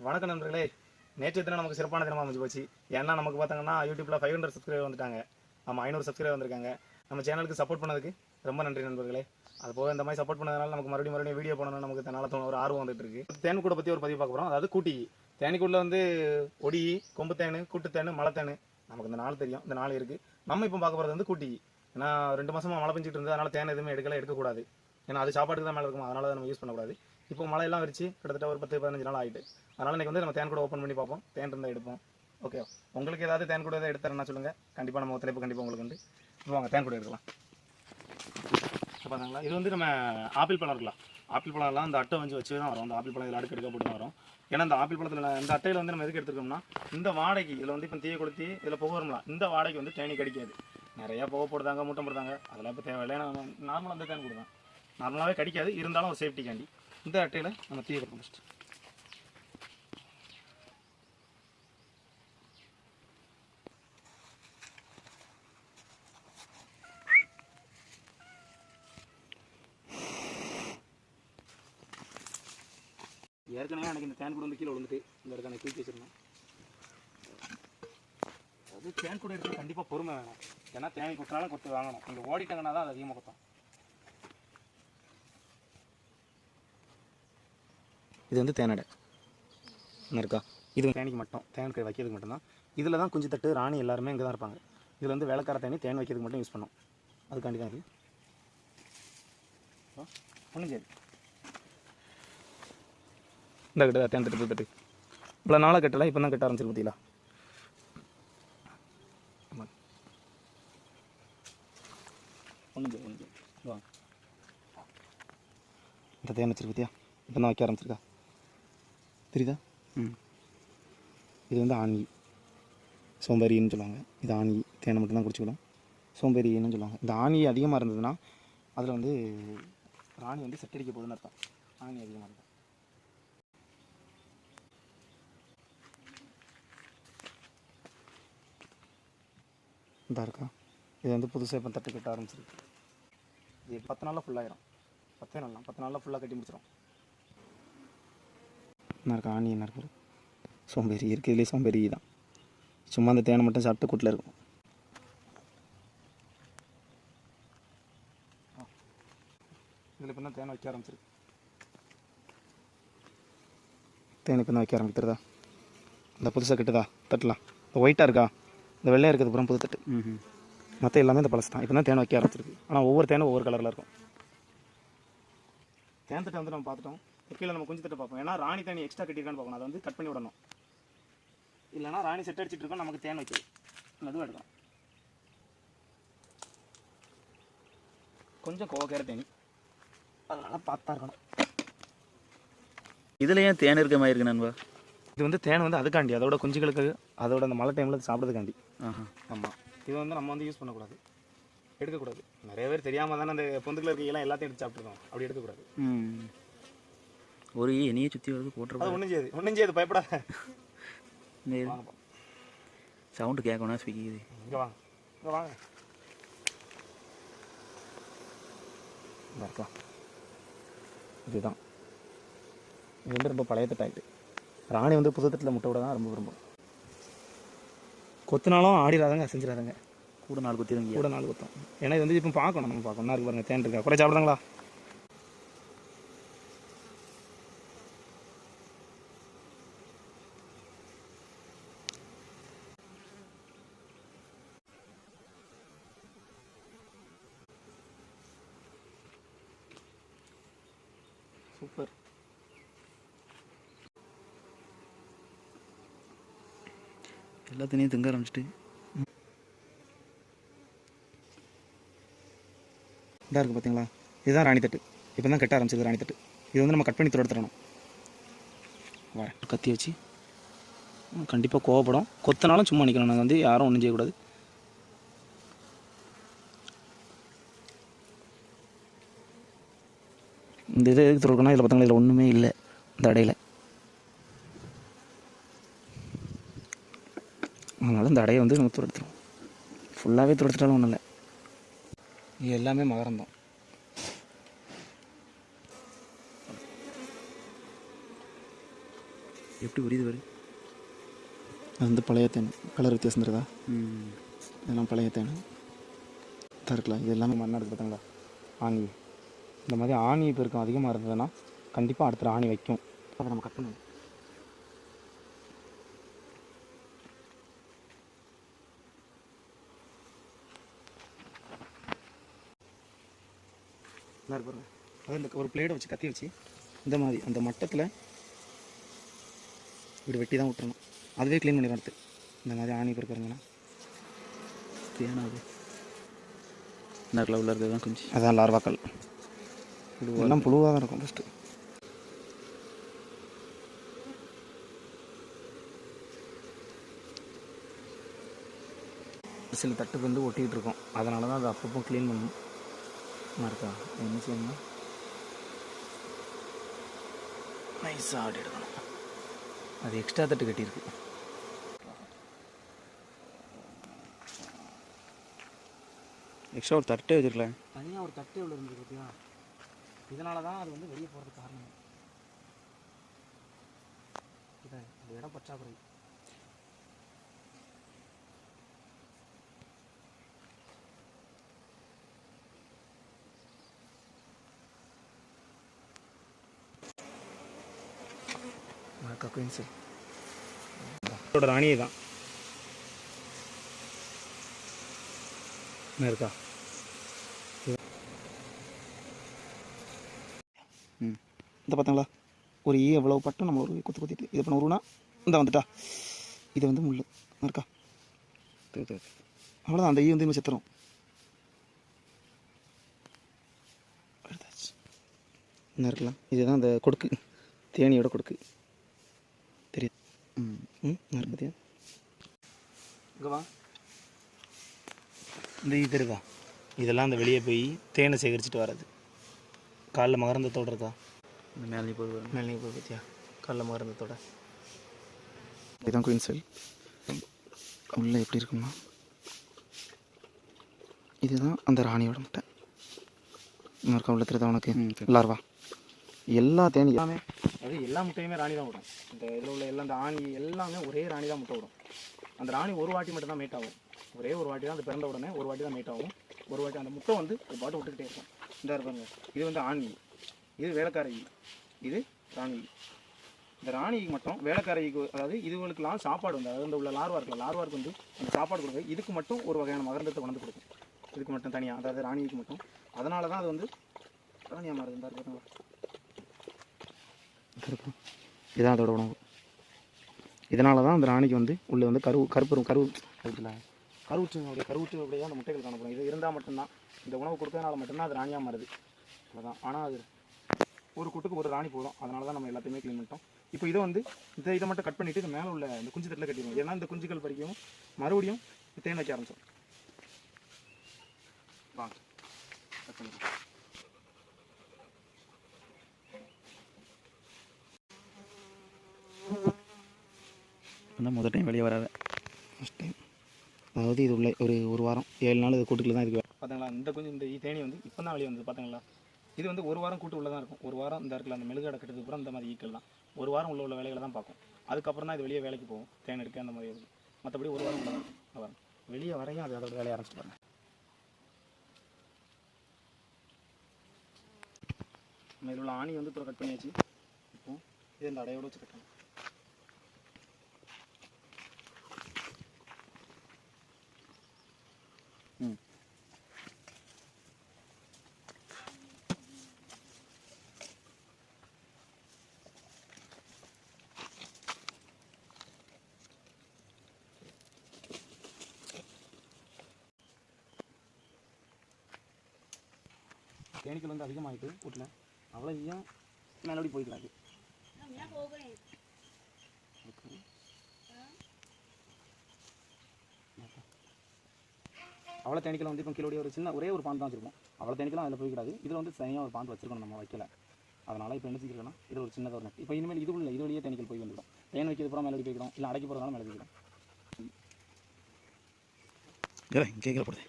வணக்கம் நண்பர்களே. நேற்று தினம் நமக்கு சிறப்பான தினமாக அமைஞ்சு போச்சு. ஏன்னா நமக்கு பார்த்தாங்கன்னா யூடியூப்ல 500 சப்ஸ்கிரைபர் வந்துட்டாங்க. ஆமாம், 500 சப்ஸ்கிரைபர் வந்திருக்காங்க. நம்ம சேனலுக்கு சப்போர்ட் பண்ணதுக்கு ரொம்ப நன்றி நண்பர்களே. அது போக இந்த மாதிரி சப்போர்ட் பண்ணதுனால நமக்கு மறுபடியும் வீடியோ பண்ணணும் நமக்கு தன்னால ஒரு ஆர்வம் வந்துட்டு இருக்கு. தேன்கூட பற்றி ஒரு பதிவு பார்க்க போகிறோம். அதாவது கூட்டி தேனிக்கூட்டில் வந்து ஒடி, கொம்பு தேனு, கூட்டு தேனு, மலை தேனு, நமக்கு இந்த 4 தெரியும். இந்த 4 இருக்குது. நம்ம இப்போ பார்க்க போகிறது வந்து கூட்டி. ஏன்னா 2 மாதமாக மழை பெஞ்சிட்டு இருந்தது, அதனால் தேன் எதுவுமே எடுக்கக்கூடாது. ஏன்னா அது சாப்பாட்டுக்கு தான் மேலே இருக்கும், அதனால நம்ம யூஸ் பண்ணக்கூடாது. இப்போ மழையெல்லாம் வச்சு கிட்டத்தட்ட ஒரு 10-15 நாள் ஆகிட்டு, அதனால் இன்றைக்கி வந்து நம்ம தேன் கூட ஓப்பன் பண்ணி பார்ப்போம். தேன் இருந்தால் எடுப்போம். ஓகே, உங்களுக்கு ஏதாவது தேன் கூட எதாவது எடுத்தாருன்னா சொல்லுங்கள். கண்டிப்பாக நம்ம ஒத்துழைப்பு கண்டிப்பாக உங்களுக்கு உண்டு. இப்போ வாங்க தேன் கூட எடுக்கலாம். பார்த்தாங்களா, இது வந்து நம்ம ஆப்பிள் பழம் இருக்கலாம். ஆப்பிள் பழம்லாம் அந்த அட்டை வச்சு தான் வரும். அந்த ஆப்பிள் பழம் இதில் அடுக்கு எடுக்க போட்டு தான் வரும். ஏன்னா இந்த ஆப்பிள் பழத்தில் இந்த அட்டையில் வந்து நம்ம எதுக்கு எடுத்துருக்கோம்னா, இந்த வாடகைக்கு இதில் வந்து இப்போ தீயை கொளுத்தி இதில் புகை வரும்லாம், இந்த வாடகைக்கு வந்து தேனி கடிக்காது. நிறையா புகை போடுறாங்க, மூட்டை போடுறாங்க, அதெல்லாம் இப்போ தேவையில்லை. ஏன்னா நார்மலாக அந்த தேன் கொடுதான் நார்மலாகவே கடிக்காது. இருந்தாலும் ஒரு சேஃப்டிக்காண்டி இந்த அட்டையில் நம்ம தீயை கொடுப்போம். ஃபஸ்ட்டு ஏற்கனவே எனக்கு இந்த தேன் கூட வந்து கீழே விழுந்துட்டு இந்த இடத்துல எனக்கு தூக்கி வச்சிருந்தேன். அது தேன் கூட எடுத்து கண்டிப்பாக பொறுமை வேணும். ஏன்னா தேனி கொட்டினாலும் கொத்து வாங்கணும். இங்கே ஓடிட்டாங்கன்னா தான் அது அதிகமாக கொத்தும். இது வந்து தேனடை என்ன இருக்கா, இது தேனிக்கு மட்டும், தேனுக்கு வைக்கிறதுக்கு மட்டும்தான். இதில் தான் குஞ்சு தட்டு ராணி எல்லாருமே இங்கே தான் இருப்பாங்க. இதில் வந்து வேலைக்கார தேனி தேன் வைக்கிறதுக்கு மட்டும் யூஸ் பண்ணோம். அதுக்காண்டி தான் இது ஒன்றும் சரி. இந்த கிட்ட தேன் தட்டு தட்டு இவ்வளோ நாளாக கட்டலை, இப்போ தான் கட்ட ஆரம்பிச்சிருக்கு பார்த்தீங்களா. ஒன்றும் சரி ஒன்றும் சரி. வாங்க, இந்த தேன் வச்சிருக்கு பார்த்தியா, இப்போ தான் வைக்க ஆரம்பிச்சிருக்கா, தெரியுதா? இது வந்து ஆணி சோம்பேறின்னு சொல்லுவாங்க. இது ஆணி தேனை மட்டும்தான் குடிச்சிக்கலாம், சோம்பேறின்னு சொல்லுவாங்க. இந்த ஆணி அதிகமாக இருந்ததுன்னா அதில் வந்து ராணி வந்து செட்டடிக்க போகுதுன்னு அர்த்தம். ஆணி அதிகமாக இருக்கும். இதாக இருக்கா, இது வந்து புதுசாக இப்போ தட்டு கட்ட ஆரம்பிச்சிருக்கு. இது 10 நாளில் ஃபுல்லாகிடும். 10 நாளில் ஃபுல்லாக கட்டி முடிச்சிடும். என்ன இருக்கா, ஆணி என்ன இருக்குது, சோம்பேறி இருக்குது. இதுலேயே சோம்பேறி தான், சும்மா அந்த தேனை மட்டும் சாப்பிட்டு கூட்டில் இருக்கும். இதில் இப்போ தான் தேனை வைக்க ஆரம்பிச்சிருக்கு. தேனை இப்போ தான் வைக்க ஆரம்பிக்கிறதா. இந்த புதுசாக கட்டுதா தட்டலாம், இந்த ஒயிட்டாக இருக்கா, இந்த வெள்ளையாக இருக்கிறது அப்புறம் புது தட்டு. மற்ற எல்லாமே இந்த பழசு தான். இப்போ தான் தேனை வைக்க ஆரம்பிச்சிருக்கு. ஆனால் ஒவ்வொரு தேனும் ஒவ்வொரு கலரில் இருக்கும். தேன் தட்டை வந்து நம்ம பார்த்துட்டோம். கீழே நம்ம குஞ்சு தட்டை பார்ப்போம். ஏன்னா ராணி தேனி எக்ஸ்ட்ரா கட்டியிருக்கான்னு பார்க்கணும். அதை வந்து கட் பண்ணி விடணும். இல்லைனா ராணி செட் அடிச்சுட்டு இருக்கோம், நமக்கு தேன் வைக்கிறது அதுவும் எடுக்கணும். கொஞ்சம் கோவக்கார தேனி, அதனால் பார்த்தா இருக்கணும். இதில் ஏன் தேன் இருக்க மாதிரி இருக்கு நண்பா? இது வந்து தேன் வந்து அதுக்காண்டி, அதோட குஞ்சுகளுக்கு, அதோட அந்த மழை டைமில் சாப்பிட்றதுக்காண்டி. ஆமாம், இது வந்து நம்ம வந்து யூஸ் பண்ணக்கூடாது, எடுக்கக்கூடாது. நிறைய பேர் தெரியாமல் தானே அந்த பொந்துக்குள்ள இருக்க எல்லாம் எல்லாத்தையும் எடுத்து சாப்பிட்ருக்கோம். அப்படி எடுக்கக்கூடாது. ஒரு என்னையே சுற்றி வருது போட்டுருவோம். அது ஒன்றும் செய்யாது பயப்படாத. சவுண்டு கேட்கணும் ஸ்பீக்கிது. இங்கே வாங்க, இங்கே வாங்க. இருக்கா, இதுதான். இது வந்து ரொம்ப பழைய தட்டாயிட்டு. ராணி வந்து புது தட்டில் முட்டை விட தான் ரொம்ப விரும்பும். கொத்தினாலும் ஆடிடாதங்க, செஞ்சிடாதங்க. கூட 4 கொத்திடுங்க, கூட 4 கொத்தம். ஏன்னா இது வந்து இப்போ பார்க்கணும், நம்ம பார்க்கணும். இருக்கு பாருங்கள், தேன் இருக்கா, குறை சாப்பிடுங்களா. சூப்பர். எல்லாத்தையும் திங்க ஆரம்பிச்சிட்டு இதாக இருக்குது பார்த்தீங்களா. இதுதான் ராணி தட்டு. இப்போ தான் கட்ட ஆரம்பிச்சது ராணி தட்டு. இது வந்து நம்ம கட் பண்ணி தரணும். கத்தி வச்சு கண்டிப்பாக கோவப்படும். கொத்தினாலும் சும்மா நிற்கணும். நாங்கள் வந்து யாரும் ஒன்றும் செய்யக்கூடாது. இந்த இதை எதுக்கு துறக்கணும், இதில் பார்த்தீங்களா, இதில் ஒன்றுமே இல்லை இந்த அடையில். அதனால் இந்த அடையை வந்து நம்ம துரத்துறோம். ஃபுல்லாகவே துரத்துட்டாலும் ஒன்றும் இல்லை. இது எல்லாமே மகரந்தம். எப்படி புரியுது பாரு. அது வந்து பழைய தேன். கலர் வித்தியாசம் இருக்குதா? ம். இதெல்லாம் பழைய தேன் தான் இருக்கலாம். இது எல்லாமே மண்ணா இருக்குது பார்த்தீங்களா? ஆணி. இந்த மாதிரி ஆணி பெருக்கம் அதிகமாக இருந்ததுன்னா கண்டிப்பாக அடுத்த ஆணி வைக்கும். அதை நம்ம கட் பண்ணுவோம். பாருங்க, அது இந்த ஒரு பிளேடை வச்சு கத்தி வச்சு இந்த மாதிரி அந்த மட்டத்தில் இப்படி வெட்டி தான் விட்டுறணும். அதுவே க்ளீன் பண்ணிடும் அடுத்து. இந்த மாதிரி ஆணி பெருக்கிறதுங்கன்னா தேனாது இந்த உள்ள இருக்கிறது தான் கொஞ்சம் அதான் லார்வாக்கள். எல்லாம் புழுவாக தான் இருக்கும் ஃபஸ்ட்டு. சில தட்டுக்கு வந்து ஒட்டிக்கிட்டு இருக்கோம். அதனால தான் அதை அப்பப்போ க்ளீன் பண்ணணும். இருக்கா என்ன செய்யணும்னா நைஸாக ஆடி எடுக்கணும். அது எக்ஸ்ட்ரா தட்டு கட்டியிருக்கு. எக்ஸ்ட்ரா ஒரு தட்டே வச்சுருக்கலாம். தனியாக ஒரு தட்டு எவ்வளோ இருந்தது பார்த்தியா? இதனால தான் அது வந்து வெளியே போகிறதுக்கு காரணம். இதை அந்த இடம் பற்றாக்குறை. இதோட ராணியை தான் என்ன இருக்கா? இந்த பார்த்தாங்களா? ஒரு ஈ எவ்வளோ பட்டும் நம்ம ஒரு குத்து குத்திட்டு இதை பண்ண உருவனா இந்த வந்துட்டா. இது வந்து முள் இருக்கா? அவ்வளோதான். அந்த ஈ வந்து இன்னும் செத்துரும். என்ன இருக்கலாம்? இதுதான் அந்த கொடுக்கு, தேனியோட கொடுக்கு. தெரியுது? பார்த்தியா? இங்கே வா. இந்த ஈ தெரியுதா? இதெல்லாம் அந்த வெளியே போய் தேனை சேகரிச்சுட்டு வர்றது. காலில் மகரந்தத்தோடு இருக்கா? மேலே போய் மேலே போய் பார்த்தியா? காலில் மகரந்தத்தோட. இதுதான் குயின் செல். உள்ளே எப்படி இருக்குன்னா இதுதான் அந்த ராணியோட முட்டை. இன்னொரு உள்ள தெரியுதா உனக்கு? லார்வா. எல்லா தேனி எல்லாமே, அது எல்லா முட்டையுமே ராணி தான் விடும். இந்த இதில் உள்ள எல்லாம் இந்த ஆணி எல்லாமே ஒரே ராணி தான் முட்டை விடும். அந்த ராணி ஒரு வாட்டி மட்டும் தான் மேட் ஆகும். ஒரே ஒரு வாட்டி தான் அது பிறந்த உடனே ஒரு வாட்டி தான் மேட் ஆகும். ஒரு வாட்டி அந்த முட்டை வந்து ஒரு பாட்டு விட்டுக்கிட்டே இருக்கும். இந்த இருப்பாங்க, இது வந்து ஆணி, இது வேலைக்கார ஈ, இது ராணி. இந்த ராணிக்கு மட்டும் வேலைக்காரைக்கு, அதாவது இதுகளுக்கெல்லாம் சாப்பாடு வந்து, அதாவது இந்த உள்ள லார்வா இருக்குல்ல, லார்வாருக்கு வந்து அந்த சாப்பாடு கொடுக்குறது இதுக்கு மட்டும் ஒரு வகையான மகரந்தத்தை வந்து கொடுக்கும். இதுக்கு மட்டும் தனியாக, அதாவது ராணிக்கு மட்டும். அதனால தான் அது வந்து ராணியாக மாறுது. இந்த இருக்கும் இதான் அதோட உணவு. இதனால தான் அந்த ராணிக்கு வந்து உள்ளே வந்து கருவுற்றினுடைய கருவுற்றினுடைய அந்த முட்டைகள் காணப்படும். இது இருந்தால் மட்டும்தான், இந்த உணவு கொடுத்ததுனால மட்டும்தான் அது ராணியாக மாறுது. அவ்வளோதான். ஆனால் அது ஒரு கூட்டுக்கு ஒரு ராணி போதும். அதனால தான் நம்ம எல்லாத்தையுமே க்ளீன் பண்ணிட்டோம். இப்போ இதை வந்து இதை மட்டும் கட் பண்ணிவிட்டு இது மேலே உள்ள இந்த குஞ்சு தட்டில் கட்டிடுவோம். ஏன்னா இந்த குஞ்சுகள் பறிக்கவும் மறுபடியும் தேன் வைக்க ஆரம்பிச்சோம். வாங்க கட் பண்ணிடுவோம். ஆனால் முதல் டைம் வெளியே வராது. First time. அதாவது இது உள்ள ஒரு வாரம் 7 நாள் இது கூட்டுக்குள்ள தான் இருக்குது. பார்த்தீங்களா? இந்த கொஞ்சம் இந்த தேனி வந்து இப்போ தான் வெளியே வந்தது. பார்த்தீங்களா? இது வந்து ஒரு வாரம் கூட்டு உள்ளே தான் இருக்கும். ஒரு வாரம் இந்த இடத்துல அந்த மெழுகாடை கட்டுறதுக்கு அப்புறம் இந்த மாதிரி ஈக்கள் தான் ஒரு வாரம் உள்ள வேலைகளை தான் பார்க்கும். அதுக்கப்புறம் தான் இது வெளியே வேலைக்கு போகும், தேன் எடுக்க அந்த மாதிரி இருக்கும். மற்றபடி ஒரு வாரம் உள்ள தான் இருக்கும். வரும் வெளியே வரையும் அது அதோட வேலையை ஆரம்பிச்சு பாருங்க. நம்ம இதில் உள்ள ஆணி வந்து இப்போ கட் பண்ணியாச்சு. இப்போ இது இந்த அடையோடு வச்சு கட்டணும். தேனீக்கள் வந்து அதிகமாகிட்டு வீட்டில் அவ்வளோ ஏன் மேலோடி போய்க்கிறாங்க. அவ்வளோ தேனீக்கள் வந்து இப்போ கீழே ஒரு சின்ன ஒரே ஒரு பாந்து தான் வச்சுருப்போம். அவ்வளோ தேனீக்களும் அதில் போய்க்கிறாது. இதில் வந்து தனியாக ஒரு பாந்து வச்சுருக்கணும், நம்ம வைக்கல. அதனால் இப்போ என்ன செஞ்சுருக்கோன்னா இது ஒரு சின்னதாக ஒரு நெட். இப்போ இனிமேல் இது வழியே தேனீக்கள் போய் வந்துடும். தேன் வைக்கிறது பூரா மேலோடி போய்க்கிறோம், இல்லை அடைக்கி போகிறதுனால மேலே போய்க்கிறோம். கேட்கல போடுது.